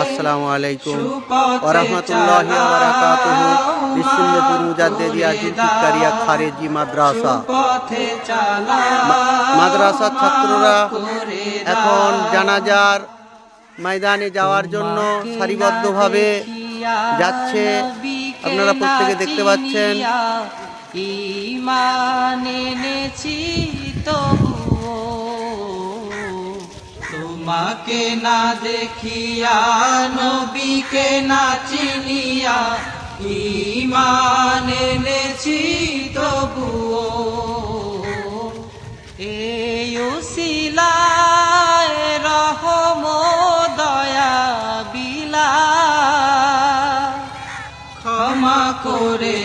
আসসালামু আলাইকুম ওয়া রাহমাতুল্লাহি ওয়া বারাকাতুহু। বিসমিল্লাহির মুজাদ্দিদিয়াতুল ফিকারিয়া খারেজি মাদ্রাসা মাদ্রাসার ছাত্ররা এখন জানাজার ময়দানে যাওয়ার জন্য সারিবদ্ধভাবে যাচ্ছে। আপনারা প্রত্যেকে দেখতে পাচ্ছেন। ঈমান এনেছি তবুও তোমাকে না দেখিয়া, নবীকে না চিনিয়া, ঈমান এনেছি তবুও এই উসিলায় রহম দয়া বিলা ক্ষমা করে